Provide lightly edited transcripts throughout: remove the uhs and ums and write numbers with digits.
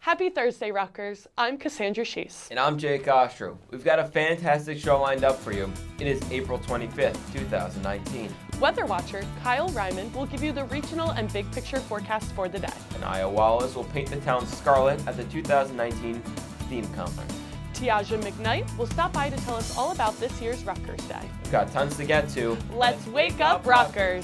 Happy Thursday, Rutgers. I'm Cassandra Sheese. And I'm Jake Ostro. We've got a fantastic show lined up for you. It is April 25th, 2019. Weather watcher Kyle Ryman will give you the regional and big picture forecast for the day. And Aya Wallace will paint the town scarlet at the 2019 theme conference. Tiaja McKnight will stop by to tell us all about this year's Rutgers Day. We've got tons to get to. Let's wake up, Rutgers!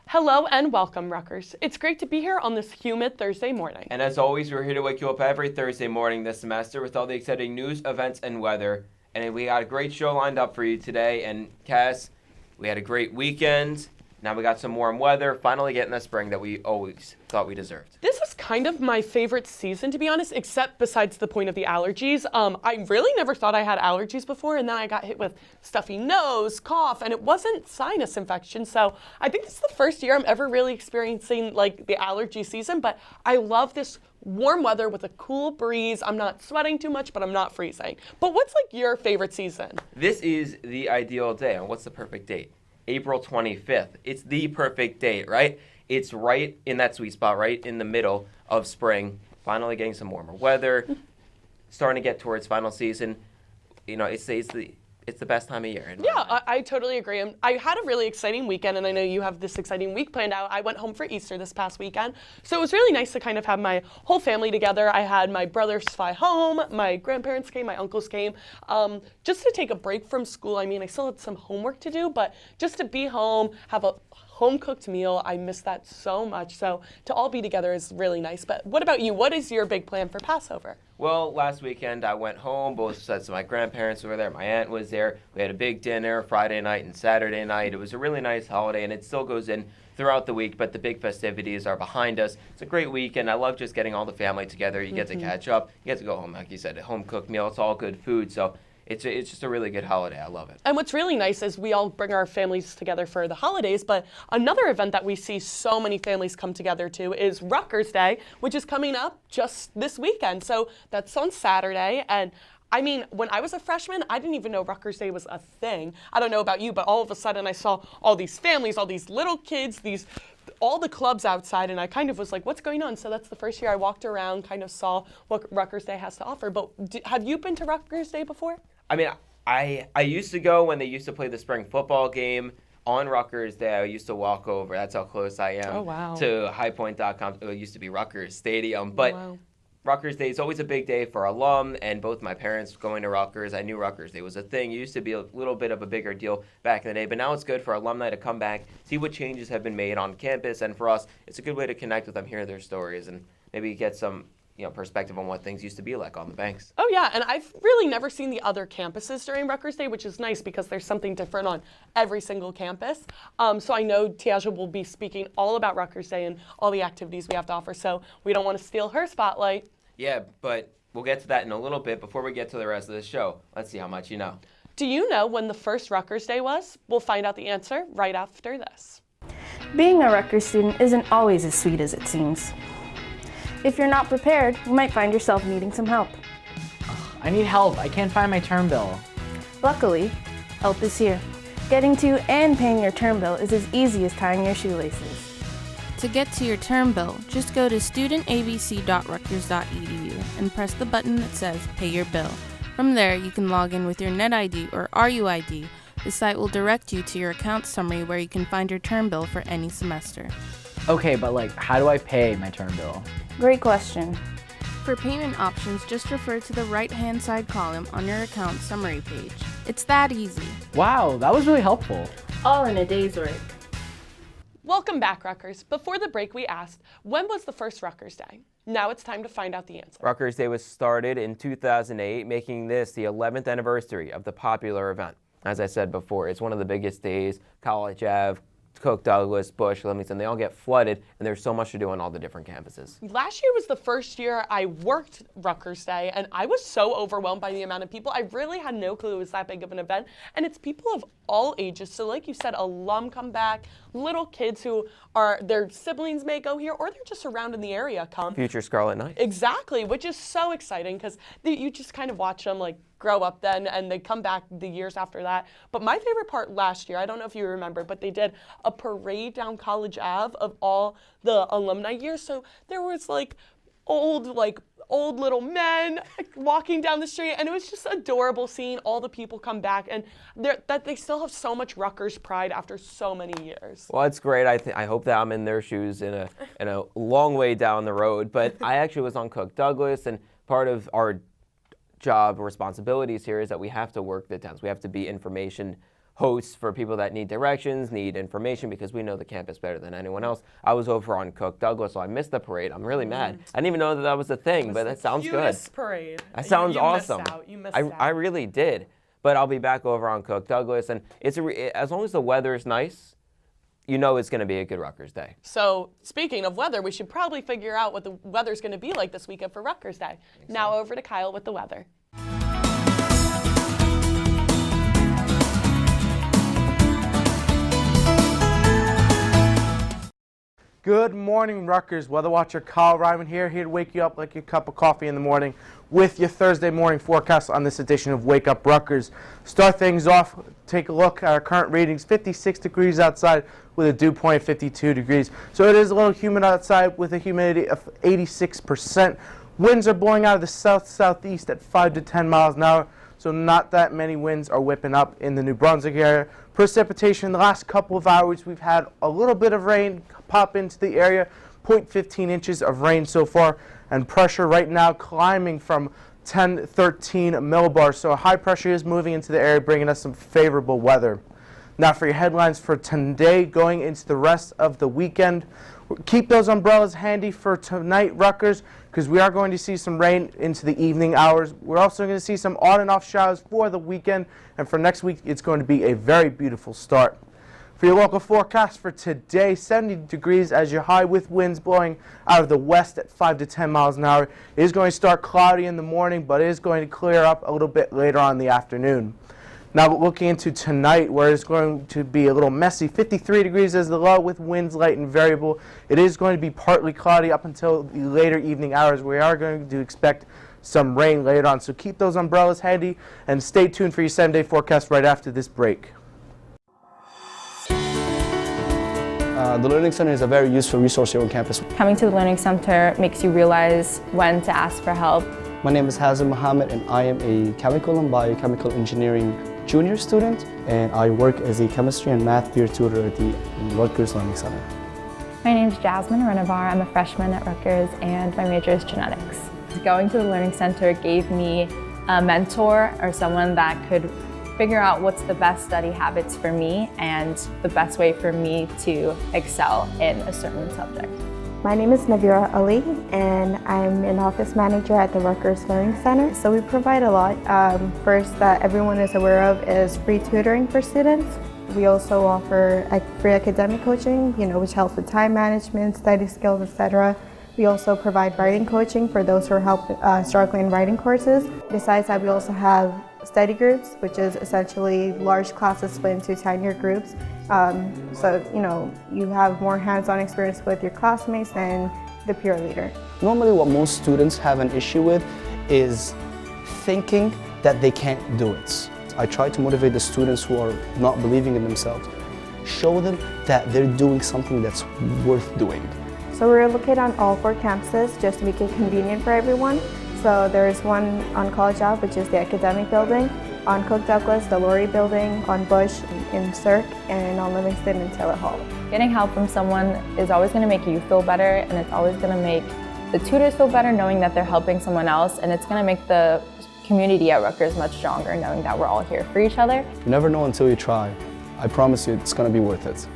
Hello and welcome, Rutgers. It's great to be here on this humid Thursday morning. And as always, we're here to wake you up every Thursday morning this semester with all the exciting news, events, and weather. And we got a great show lined up for you today. And Cass, we had a great weekend. Now we got some warm weather, finally getting the spring that we always thought we deserved. This is kind of my favorite season, to be honest, except besides the point of the allergies. I really never thought I had allergies before, and then I got hit with stuffy nose, cough, and it wasn't sinus infection. So I think this is the first year I'm ever really experiencing like the allergy season, but I love this warm weather with a cool breeze. I'm not sweating too much, but I'm not freezing. But what's like your favorite season? This is the ideal day. And what's the perfect date? April 25th. It's the perfect date, right? It's right in that sweet spot, right in the middle of spring. Finally getting some warmer weather, starting to get towards final season. You know, it's the best time of year. Yeah, I totally agree. I had a really exciting weekend, and I know you have this exciting week planned out. I went home for Easter this past weekend, so it was really nice to kind of have my whole family together. I had my brothers fly home, my grandparents came, my uncles came, just to take a break from school. I mean, I still had some homework to do, but just to be home, have a home-cooked meal, I miss that so much. So to all be together is really nice. But what about you? What is your big plan for Passover? Well, last weekend I went home. Both sets of my grandparents were there. My aunt was there. We had a big dinner Friday night and Saturday night. It was a really nice holiday, and it still goes in throughout the week, but the big festivities are behind us. It's a great weekend. I love just getting all the family together. You get to catch up. You get to go home, like you said, a home-cooked meal. It's all good food, so it's just a really good holiday. I love it. And what's really nice is we all bring our families together for the holidays, but another event that we see so many families come together to is Rutgers Day, which is coming up just this weekend. So that's on Saturday, and I mean, when I was a freshman, I didn't even know Rutgers Day was a thing. I don't know about you, but all of a sudden I saw all these families, all these little kids, all the clubs outside, and I kind of was like, what's going on? So that's the first year I walked around, kind of saw what Rutgers Day has to offer. But have you been to Rutgers Day before? I mean, I used to go when they used to play the spring football game on Rutgers Day. I used to walk over. That's how close I am to highpoint.com. It used to be Rutgers Stadium. But Rutgers Day is always a big day for alum, and both my parents going to Rutgers. I knew Rutgers Day was a thing. It used to be a little bit of a bigger deal back in the day, but now it's good for alumni to come back, see what changes have been made on campus, and for us, it's a good way to connect with them, hear their stories, and maybe get some perspective on what things used to be like on the banks. Oh yeah, and I've really never seen the other campuses during Rutgers Day, which is nice because there's something different on every single campus. So I know Tiaja will be speaking all about Rutgers Day and all the activities we have to offer, so we don't want to steal her spotlight. Yeah, but we'll get to that in a little bit. Before we get to the rest of the show, let's see how much you know. Do you know when the first Rutgers Day was? We'll find out the answer right after this. Being a Rutgers student isn't always as sweet as it seems. If you're not prepared, you might find yourself needing some help. I need help. I can't find my term bill. Luckily, help is here. Getting to and paying your term bill is as easy as tying your shoelaces. To get to your term bill, just go to studentabc.rutgers.edu and press the button that says Pay Your Bill. From there, you can log in with your NetID or RUID. The site will direct you to your account summary where you can find your term bill for any semester. Okay, but how do I pay my term bill? Great question. For payment options, just refer to the right-hand side column on your account summary page. It's that easy. Wow, that was really helpful. All in a day's work. Welcome back, Rutgers. Before the break, we asked, when was the first Rutgers Day? Now it's time to find out the answer. Rutgers Day was started in 2008, making this the 11th anniversary of the popular event. As I said before, it's one of the biggest days. College Ave, Cook Douglas, Bush, Livingston, they all get flooded, and there's so much to do on all the different campuses. Last year was the first year I worked Rutgers Day, and I was so overwhelmed by the amount of people. I really had no clue it was that big of an event, and it's people of all ages. So like you said, alum come back, little kids who are, their siblings may go here, or they're just around in the area come. Future Scarlet Knights. Exactly, which is so exciting because you just kind of watch them like grow up then, and they come back the years after that. But my favorite part last year, I don't know if you remember, but they did a parade down College Ave of all the alumni years. So there was like old little men walking down the street, and it was just adorable seeing all the people come back, and that they still have so much Rutgers pride after so many years. Well, it's great. I hope that I'm in their shoes in a long way down the road. But I actually was on Cook Douglas, and part of our job responsibilities here is that we have to work the towns. We have to be information hosts for people that need directions, need information, because we know the campus better than anyone else. I was over on Cook Douglas, so I missed the parade. I'm really mad. I didn't even know that was a thing, but that sounds good. Parade. That sounds awesome. You missed out. I really did. But I'll be back over on Cook Douglas, and as long as the weather is nice, you know it's going to be a good Rutgers Day. So speaking of weather, we should probably figure out what the weather's going to be like this weekend for Rutgers Day. Now over to Kyle with the weather. Good morning, Rutgers. Weather watcher Kyle Ryman here to wake you up like your cup of coffee in the morning with your Thursday morning forecast on this edition of Wake Up Rutgers. Start things off, take a look at our current readings, 56 degrees outside with a dew point of 52 degrees. So it is a little humid outside with a humidity of 86%. Winds are blowing out of the south-southeast at 5 to 10 miles an hour, so not that many winds are whipping up in the New Brunswick area. Precipitation in the last couple of hours, we've had a little bit of rain pop into the area, 0.15 inches of rain so far, and pressure right now climbing from 1013 millibars. So high pressure is moving into the area, bringing us some favorable weather. Now for your headlines for today, going into the rest of the weekend. Keep those umbrellas handy for tonight, Rutgers, because we are going to see some rain into the evening hours. We're also going to see some on and off showers for the weekend, and for next week, it's going to be a very beautiful start. For your local forecast for today, 70 degrees as your high with winds blowing out of the west at 5 to 10 miles an hour. It is going to start cloudy in the morning, but it is going to clear up a little bit later on in the afternoon. Now looking into tonight, where it's going to be a little messy, 53 degrees as the low with winds light and variable. It is going to be partly cloudy up until the later evening hours. We are going to expect some rain later on, so keep those umbrellas handy and stay tuned for your 7-day forecast right after this break. The Learning Center is a very useful resource here on campus. Coming to the Learning Center makes you realize when to ask for help. My name is Hazem Mohammed, and I am a chemical and biochemical engineering junior student, and I work as a chemistry and math peer tutor at the Rutgers Learning Center. My name is Jasmine Renavar. I'm a freshman at Rutgers, and my major is genetics. Going to the Learning Center gave me a mentor or someone that could figure out what's the best study habits for me and the best way for me to excel in a certain subject. My name is Navira Ali, and I'm an office manager at the Rutgers Learning Center. So we provide a lot. First, that everyone is aware of, is free tutoring for students. We also offer free academic coaching, which helps with time management, study skills, etc. We also provide writing coaching for those who are struggling in writing courses. Besides that, we also have study groups, which is essentially large classes split into tinier groups. So, you have more hands-on experience with your classmates than the peer leader. Normally what most students have an issue with is thinking that they can't do it. I try to motivate the students who are not believing in themselves. Show them that they're doing something that's worth doing. So we're located on all 4 campuses just to make it convenient for everyone. So there's one on College Ave, which is the academic building, on Cook Douglas, the Laurie building, on Bush in Cirque, and on Livingston in Taylor Hall. Getting help from someone is always going to make you feel better, and it's always going to make the tutors feel better knowing that they're helping someone else, and it's going to make the community at Rutgers much stronger knowing that we're all here for each other. You never know until you try. I promise you it's going to be worth it.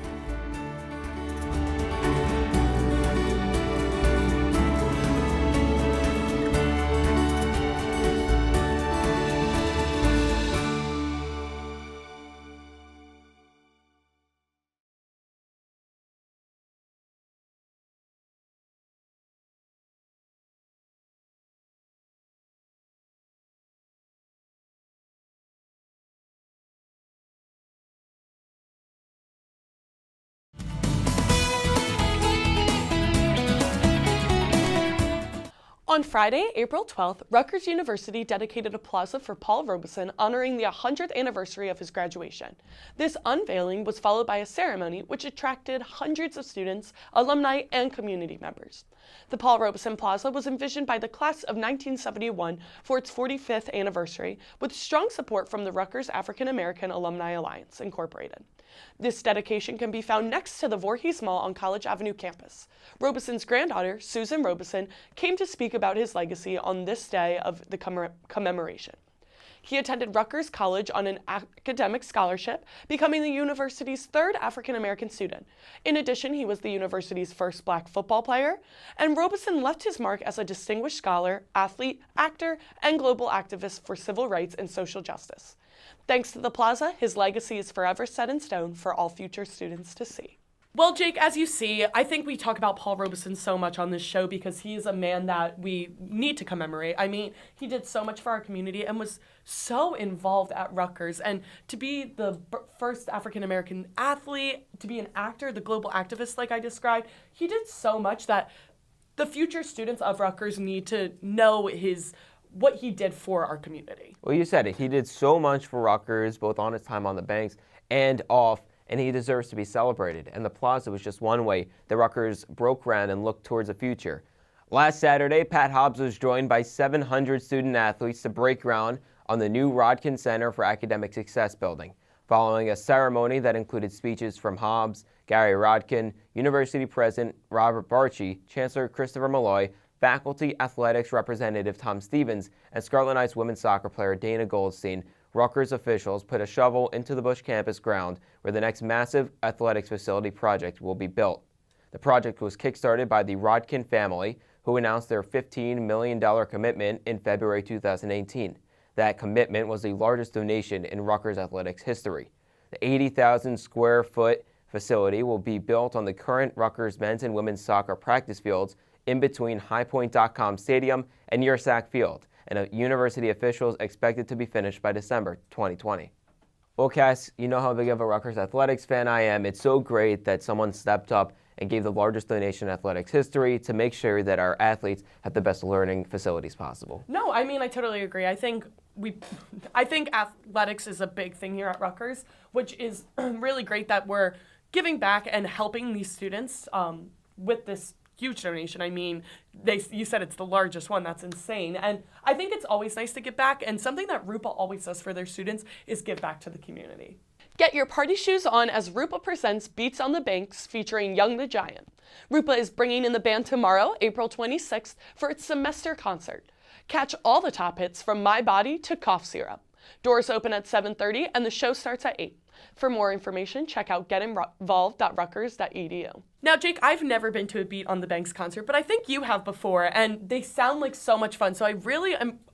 On Friday, April 12th, Rutgers University dedicated a plaza for Paul Robeson honoring the 100th anniversary of his graduation. This unveiling was followed by a ceremony which attracted hundreds of students, alumni, and community members. The Paul Robeson Plaza was envisioned by the class of 1971 for its 45th anniversary, with strong support from the Rutgers African American Alumni Alliance, Incorporated. This dedication can be found next to the Voorhees Mall on College Avenue campus. Robeson's granddaughter, Susan Robeson, came to speak about his legacy on this day of the commemoration. He attended Rutgers College on an academic scholarship, becoming the university's third African American student. In addition, he was the university's first black football player, and Robeson left his mark as a distinguished scholar, athlete, actor, and global activist for civil rights and social justice. Thanks to the plaza, his legacy is forever set in stone for all future students to see. Well, Jake, as you see, I think we talk about Paul Robeson so much on this show because he is a man that we need to commemorate. I mean, he did so much for our community and was so involved at Rutgers. And to be the first African-American athlete, to be an actor, the global activist like I described, he did so much that the future students of Rutgers need to know what he did for our community. Well, you said it. He did so much for Rutgers, both on his time on the banks and off, and he deserves to be celebrated. And the plaza was just one way that Rutgers broke ground and looked towards the future. Last Saturday, Pat Hobbs was joined by 700 student athletes to break ground on the new Rodkin Center for Academic Success building, following a ceremony that included speeches from Hobbs, Gary Rodkin, University President Robert Barchi, Chancellor Christopher Malloy, Faculty Athletics Representative Tom Stevens, and Scarlet Knights women's soccer player Dana Goldstein. Rutgers officials put a shovel into the Busch campus ground where the next massive athletics facility project will be built. The project was kickstarted by the Rodkin family, who announced their $15 million commitment in February 2018. That commitment was the largest donation in Rutgers athletics history. The 80,000 square foot facility will be built on the current Rutgers men's and women's soccer practice fields in between HighPoint.com Stadium and Yersack Field, and university officials expect it to be finished by December 2020. Well, Cass, you know how big of a Rutgers athletics fan I am. It's so great that someone stepped up and gave the largest donation in athletics history to make sure that our athletes have the best learning facilities possible. No, I mean, I totally agree. I think athletics is a big thing here at Rutgers, which is really great that we're giving back and helping these students with this huge donation. I mean, you said it's the largest one. That's insane. And I think it's always nice to give back. And something that Rupa always does for their students is give back to the community. Get your party shoes on as Rupa presents Beats on the Banks featuring Young the Giant. Rupa is bringing in the band tomorrow, April 26th, for its semester concert. Catch all the top hits from My Body to Cough Syrup. Doors open at 7:30 and the show starts at 8. For more information, check out getinvolved.rutgers.edu. Now, Jake, I've never been to a Beat on the Banks concert, but I think you have before, and they sound like so much fun. So I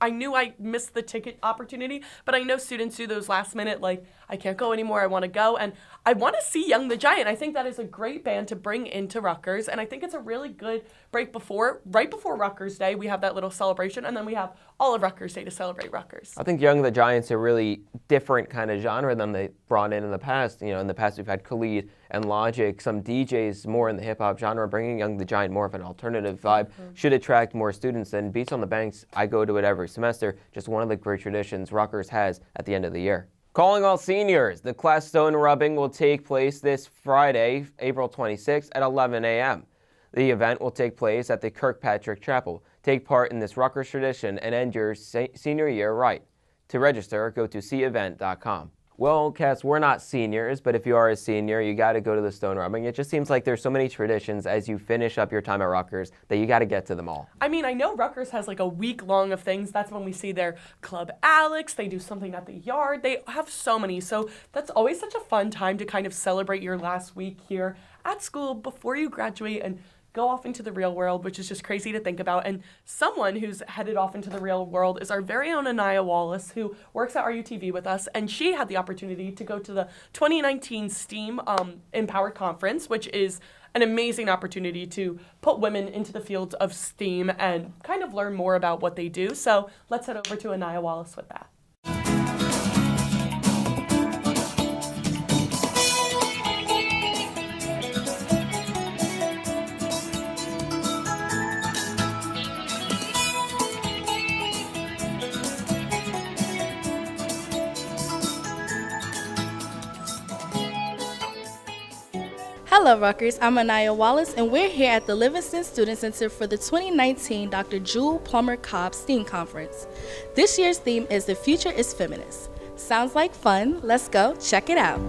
knew I missed the ticket opportunity, but I know students do those last minute, like, I can't go anymore, I want to go, and I want to see Young the Giant. I think that is a great band to bring into Rutgers, and I think it's a really good break right before Rutgers Day. We have that little celebration, and then we have all of Rutgers Day to celebrate Rutgers. I think Young the Giant's a really different kind of genre than they brought in the past. You know, in the past we've had Khalid and Logic, some DJs more in the hip-hop genre. Bringing Young the Giant more of an alternative vibe should attract more students. And Beats on the Banks, I go to it every semester. Just one of the great traditions Rutgers has at the end of the year. Calling all seniors, the class stone rubbing will take place this Friday, April 26th at 11 a.m. The event will take place at the Kirkpatrick Chapel. Take part in this Rutgers tradition and end your senior year right. To register, go to cevent.com. Well, Cass, we're not seniors, but if you are a senior, you got to go to the stone rubbing. It just seems like there's so many traditions as you finish up your time at Rutgers that you got to get to them all. I mean, I know Rutgers has like a week long of things. That's when we see their Club Alex. They do something at the yard. They have so many. So that's always such a fun time to kind of celebrate your last week here at school before you graduate and go off into the real world, which is just crazy to think about. And someone who's headed off into the real world is our very own Anaya Wallace, who works at RUTV with us, and she had the opportunity to go to the 2019 STEAM Empowered Conference, which is an amazing opportunity to put women into the fields of STEAM and kind of learn more about what they do. So let's head over to Anaya Wallace with that. Hello Rutgers, I'm Anaya Wallace and we're here at the Livingston Student Center for the 2019 Dr. Jewel Plummer Cobb STEAM Conference. This year's theme is The Future is Feminist. Sounds like fun, let's go check it out.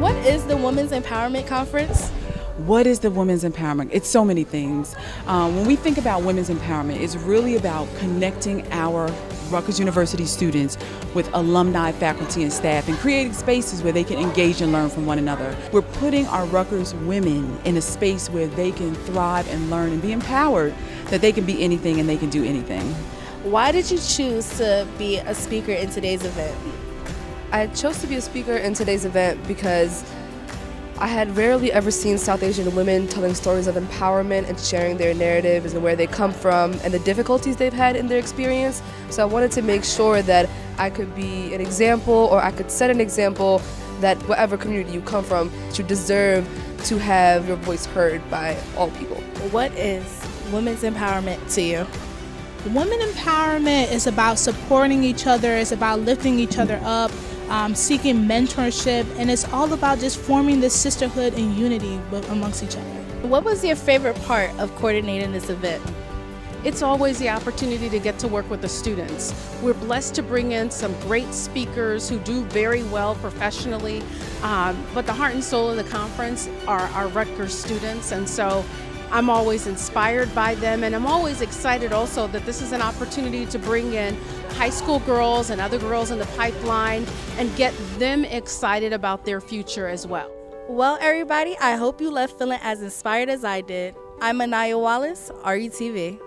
What is the Women's Empowerment Conference? What is the Women's Empowerment? It's so many things. When we think about women's empowerment, it's really about connecting our Rutgers University students with alumni, faculty, and staff and creating spaces where they can engage and learn from one another. We're putting our Rutgers women in a space where they can thrive and learn and be empowered, that they can be anything and they can do anything. Why did you choose to be a speaker in today's event? I chose to be a speaker in today's event because I had rarely ever seen South Asian women telling stories of empowerment and sharing their narratives and where they come from and the difficulties they've had in their experience. So I wanted to make sure that I could be an example, or I could set an example that whatever community you come from, you deserve to have your voice heard by all people. What is women's empowerment to you? Women empowerment is about supporting each other, it's about lifting each other up, seeking mentorship, and it's all about just forming this sisterhood and unity amongst each other. What was your favorite part of coordinating this event? It's always the opportunity to get to work with the students. We're blessed to bring in some great speakers who do very well professionally, but the heart and soul of the conference are our Rutgers students, and so I'm always inspired by them, and I'm always excited also that this is an opportunity to bring in high school girls and other girls in the pipeline and get them excited about their future as well. Well, everybody, I hope you left feeling as inspired as I did. I'm Anaya Wallace, RUTV.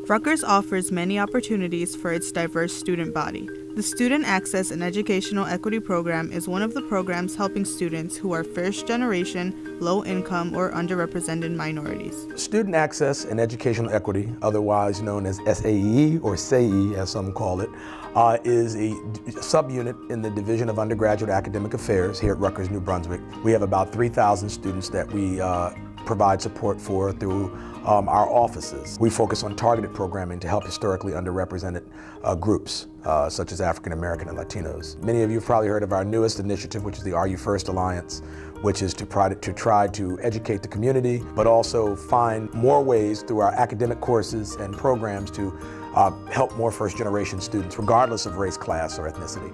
Rutgers offers many opportunities for its diverse student body. The Student Access and Educational Equity Program is one of the programs helping students who are first-generation, low-income, or underrepresented minorities. Student Access and Educational Equity, otherwise known as SAE or SAE as some call it, is a subunit in the Division of Undergraduate Academic Affairs here at Rutgers, New Brunswick. We have about 3,000 students that we provide support for through our offices. We focus on targeted programming to help historically underrepresented groups, such as African American and Latinos. Many of you have probably heard of our newest initiative, which is the Are You First Alliance, which is to try to educate the community, but also find more ways through our academic courses and programs to help more first-generation students, regardless of race, class, or ethnicity.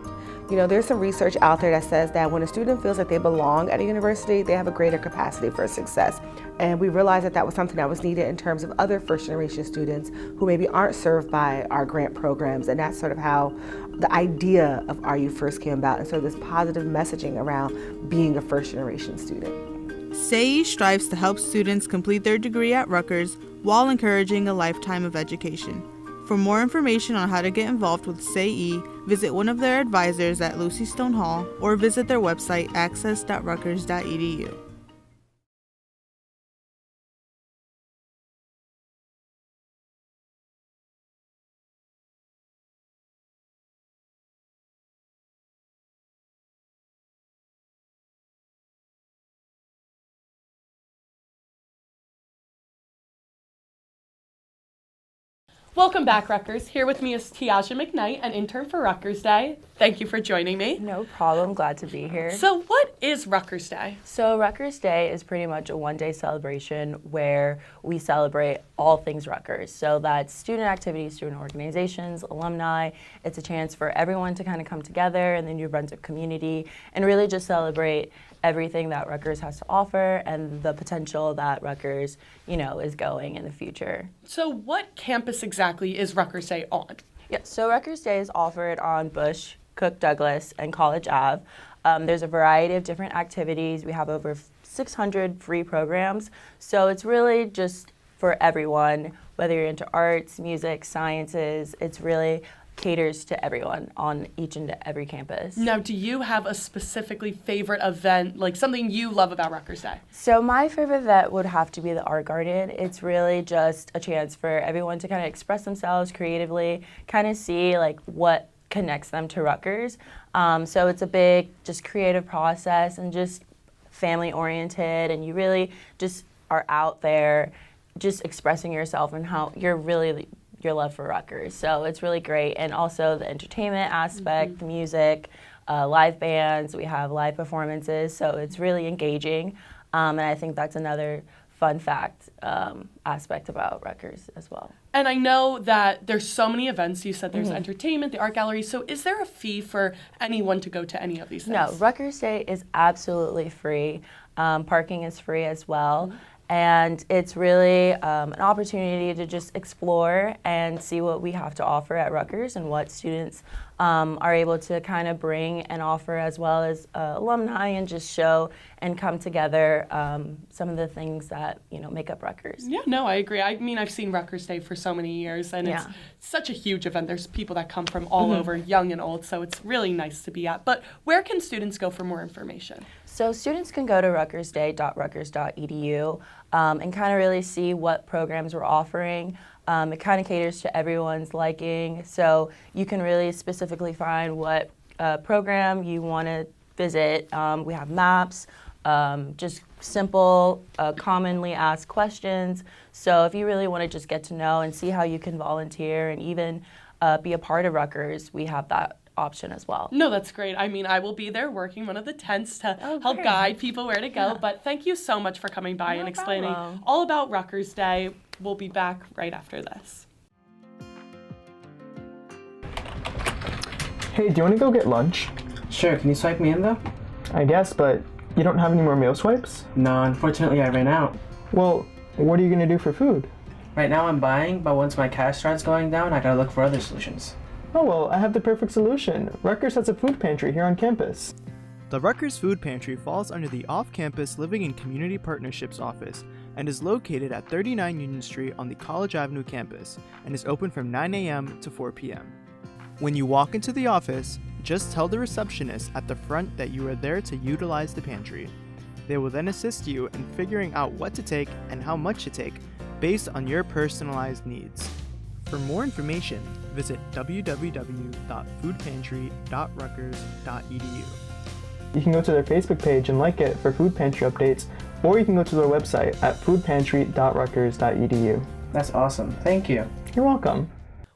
You know, there's some research out there that says that when a student feels that they belong at a university, they have a greater capacity for success. And we realized that that was something that was needed in terms of other first-generation students who maybe aren't served by our grant programs. And that's sort of how the idea of Are You First came about, and so this positive messaging around being a first-generation student. SAE strives to help students complete their degree at Rutgers while encouraging a lifetime of education. For more information on how to get involved with SAE, visit one of their advisors at Lucy Stone Hall or visit their website access.rutgers.edu. Welcome back, Rutgers. Here with me is Tiaja McKnight, an intern for Rutgers Day. Thank you for joining me. No problem, glad to be here. So what is Rutgers Day? So Rutgers Day is pretty much a one-day celebration where we celebrate all things Rutgers. So that's student activities, student organizations, alumni. It's a chance for everyone to kind of come together in the New Brunswick community and really just celebrate everything that Rutgers has to offer and the potential that Rutgers, is going in the future. So what campus exactly is Rutgers Day on? Yeah, so Rutgers Day is offered on Bush, Cook Douglas, and College Ave. There's a variety of different activities. We have over 600 free programs. So it's really just for everyone, whether you're into arts, music, sciences. It's really caters to everyone on each and every campus. Now, do you have a specifically favorite event, like something you love about Rutgers Day? So my favorite event would have to be the Art Garden. It's really just a chance for everyone to kind of express themselves creatively, kind of see like what connects them to Rutgers. So it's a big just creative process and just family oriented, and you really just are out there just expressing yourself and how you're really your love for Rutgers. So it's really great. And also the entertainment aspect, music, live bands, we have live performances, so it's really engaging. And I think that's another fun fact aspect about Rutgers as well. And I know that there's so many events. You said there's entertainment, the art gallery. So is there a fee for anyone to go to any of these things? No, Rutgers Day is absolutely free. Parking is free as well. And it's really an opportunity to just explore and see what we have to offer at Rutgers and what students are able to kind of bring and offer, as well as alumni, and just show and come together some of the things that make up Rutgers. Yeah, no, I agree. I mean, I've seen Rutgers Day for so many years, and it's such a huge event. There's people that come from all over, young and old, so it's really nice to be at. But where can students go for more information? So students can go to rutgersday.rutgers.edu and kind of really see what programs we're offering. It kind of caters to everyone's liking, so you can really specifically find what program you want to visit. We have maps, just simple, commonly asked questions. So if you really want to just get to know and see how you can volunteer and even be a part of Rutgers, we have that option as well. No, that's great. I mean, I will be there working one of the tents to help guide people where to go. But thank you so much for coming by and explaining all about Rutgers Day. We'll be back right after this. Hey, do you want to go get lunch? Sure, can you swipe me in though? I guess, but you don't have any more meal swipes? No, unfortunately I ran out. Well, what are you going to do for food? Right now I'm buying, but once my cash starts going down, I gotta look for other solutions. Oh well, I have the perfect solution. Rutgers has a food pantry here on campus. The Rutgers Food Pantry falls under the Off-Campus Living and Community Partnerships Office and is located at 39 Union Street on the College Avenue campus and is open from 9 a.m. to 4 p.m. When you walk into the office, just tell the receptionist at the front that you are there to utilize the pantry. They will then assist you in figuring out what to take and how much to take based on your personalized needs. For more information, visit www.foodpantry.rutgers.edu. You can go to their Facebook page and like it for food pantry updates, or you can go to their website at foodpantry.rutgers.edu. That's awesome. Thank you. You're welcome.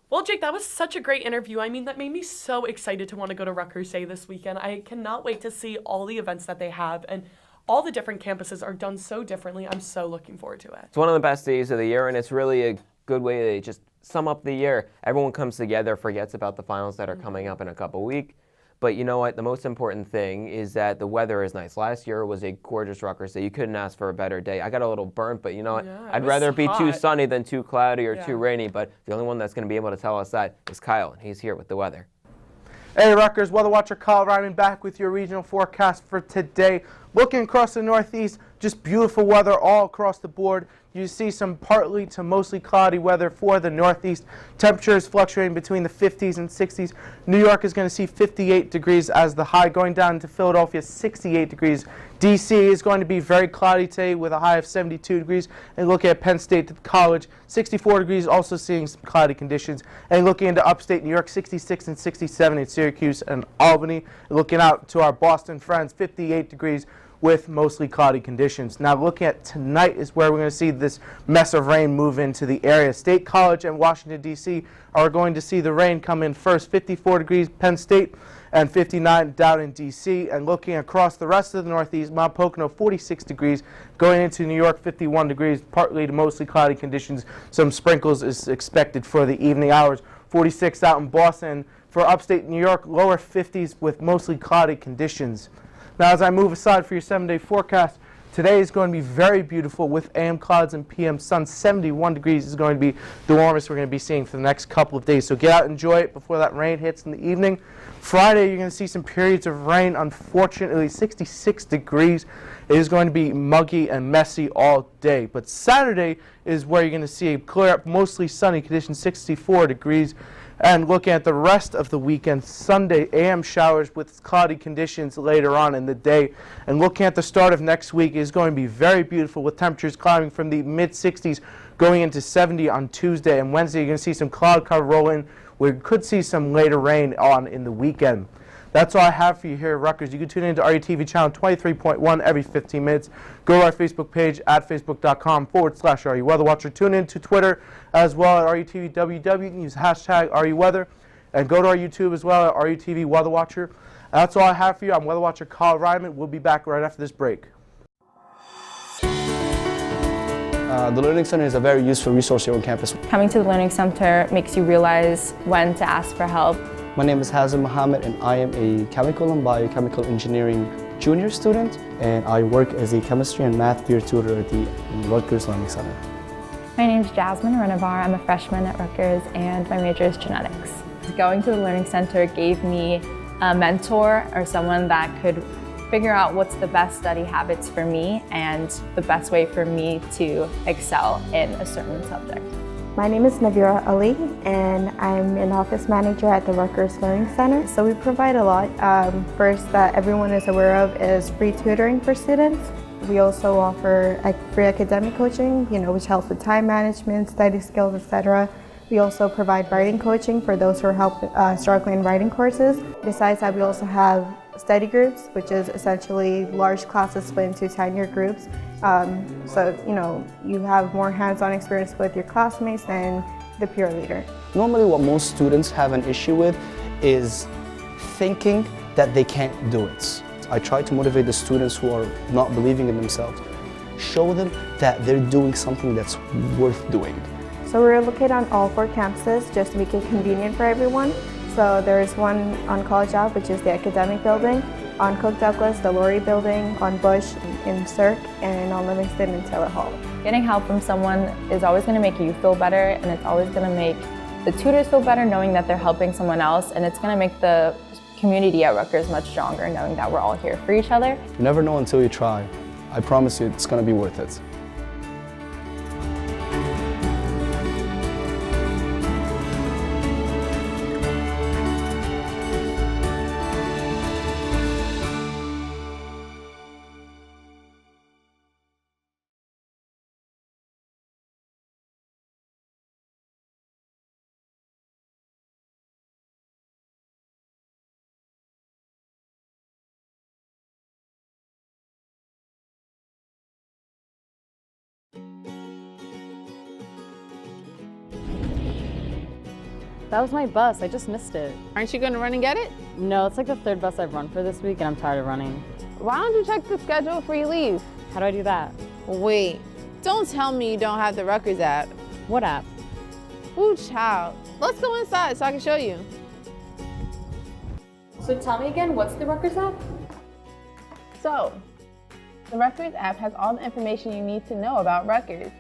Well, Jake, that was such a great interview. I mean, that made me so excited to want to go to Rutgers Day this weekend. I cannot wait to see all the events that they have, and all the different campuses are done so differently. I'm so looking forward to it. It's one of the best days of the year, and it's really a good way to just sum up the year. Everyone comes together, forgets about the finals that are coming up in a couple weeks. But you know what? The most important thing is that the weather is nice. Last year was a gorgeous Rutgers Day. You couldn't ask for a better day. I got a little burnt, but you know what? I'd rather it be too sunny than too cloudy or too rainy. But the only one that's going to be able to tell us that is Kyle, and he's here with the weather. Hey Rutgers, Weather Watcher Kyle Ryman back with your regional forecast for today. Looking across the Northeast, just beautiful weather all across the board. You see some partly to mostly cloudy weather for the Northeast. Temperatures fluctuating between the 50s and 60s. New York is going to see 58 degrees as the high, going down to Philadelphia, 68 degrees. D.C. is going to be very cloudy today with a high of 72 degrees. And looking at Penn State College, 64 degrees, also seeing some cloudy conditions. And looking into upstate New York, 66 and 67 in Syracuse and Albany. And looking out to our Boston friends, 58 degrees with mostly cloudy conditions. Now looking at tonight is where we're going to see this mess of rain move into the area. State College and Washington, D.C. are going to see the rain come in first. 54 degrees Penn State and 59 down in D.C. And looking across the rest of the Northeast, Mount Pocono 46 degrees. Going into New York 51 degrees, partly to mostly cloudy conditions. Some sprinkles is expected for the evening hours. 46 out in Boston. For upstate New York, lower 50s with mostly cloudy conditions. Now as I move aside for your 7-day forecast, today is going to be very beautiful with AM clouds and PM sun. 71 degrees is going to be the warmest we're going to be seeing for the next couple of days. So get out and enjoy it before that rain hits in the evening. Friday, you're going to see some periods of rain. Unfortunately, 66 degrees. It is going to be muggy and messy all day. But Saturday is where you're going to see a clear up, mostly sunny conditions, 64 degrees. And looking at the rest of the weekend, Sunday, AM showers with cloudy conditions later on in the day. And looking at the start of next week is going to be very beautiful with temperatures climbing from the mid-60s going into 70 on Tuesday. And Wednesday, you're going to see some cloud cover roll in. We could see some later rain on in the weekend. That's all I have for you here at Rutgers. You can tune in to RUTV channel 23.1 every 15 minutes. Go to our Facebook page at facebook.com/RU Weather Watcher. Tune in to Twitter as well at RUTVWW. You can use hashtag RUWeather. And go to our YouTube as well at RUTV Weather Watcher. That's all I have for you. I'm Weather Watcher Kyle Ryman. We'll be back right after this break. The Learning Center is a very useful resource here on campus. Coming to the Learning Center makes you realize when to ask for help. My name is Hazem Mohammed, and I am a chemical and biochemical engineering junior student, and I work as a chemistry and math peer tutor at the Rutgers Learning Center. My name is Jasmine Renovar. I'm a freshman at Rutgers, and my major is genetics. Going to the Learning Center gave me a mentor or someone that could figure out what's the best study habits for me and the best way for me to excel in a certain subject. My name is Navira Ali, and I'm an office manager at the Rutgers Learning Center. So we provide a lot. First, that everyone is aware of, is free tutoring for students. We also offer free academic coaching, which helps with time management, study skills, etc. We also provide writing coaching for those who are struggling in writing courses. Besides that, we also have study groups, which is essentially large classes split into 10-year groups. So, you have more hands-on experience with your classmates than the peer leader. Normally what most students have an issue with is thinking that they can't do it. I try to motivate the students who are not believing in themselves. Show them that they're doing something that's worth doing. So we're located on all 4 campuses just to make it convenient for everyone. So there's one on College Ave, which is the academic building, on Cook Douglas, the Laurie building, on Bush in Cirque, and on Livingston in Taylor Hall. Getting help from someone is always going to make you feel better, and it's always going to make the tutors feel better knowing that they're helping someone else, and it's going to make the community at Rutgers much stronger knowing that we're all here for each other. You never know until you try. I promise you it's going to be worth it. That was my bus. I just missed it. Aren't you going to run and get it? No, it's like the 3rd bus I've run for this week, and I'm tired of running. Why don't you check the schedule before you leave? How do I do that? Wait, don't tell me you don't have the Rutgers app. What app? Ooh, child. Let's go inside so I can show you. So tell me again, what's the Rutgers app? So, the Rutgers app has all the information you need to know about Rutgers.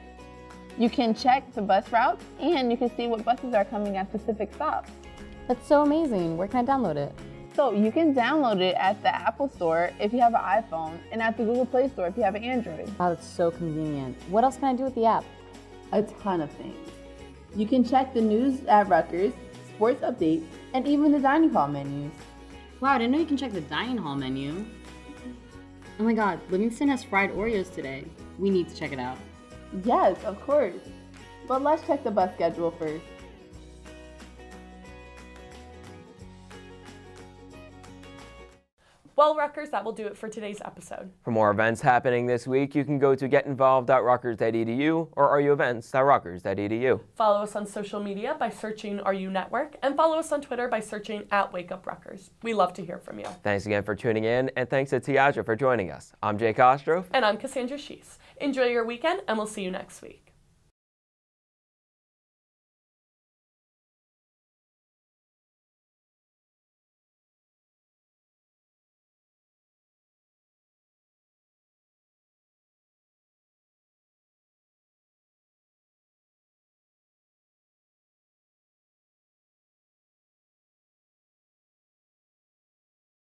You can check the bus routes, and you can see what buses are coming at specific stops. That's so amazing. Where can I download it? So you can download it at the Apple Store if you have an iPhone, and at the Google Play Store if you have an Android. Wow, that's so convenient. What else can I do with the app? A ton of things. You can check the news at Rutgers, sports updates, and even the dining hall menus. Wow, I didn't know you can check the dining hall menu. Oh my god, Livingston has fried Oreos today. We need to check it out. Yes, of course. But let's check the bus schedule first. Well, Rutgers, that will do it for today's episode. For more events happening this week, you can go to getinvolved.rutgers.edu or ruevents.rutgers.edu. Follow us on social media by searching RU Network, and follow us on Twitter by searching @WakeUpRutgers. We love to hear from you. Thanks again for tuning in, and thanks to Tiaja for joining us. I'm Jake Ostroff. And I'm Cassandra Sheese. Enjoy your weekend, and we'll see you next week.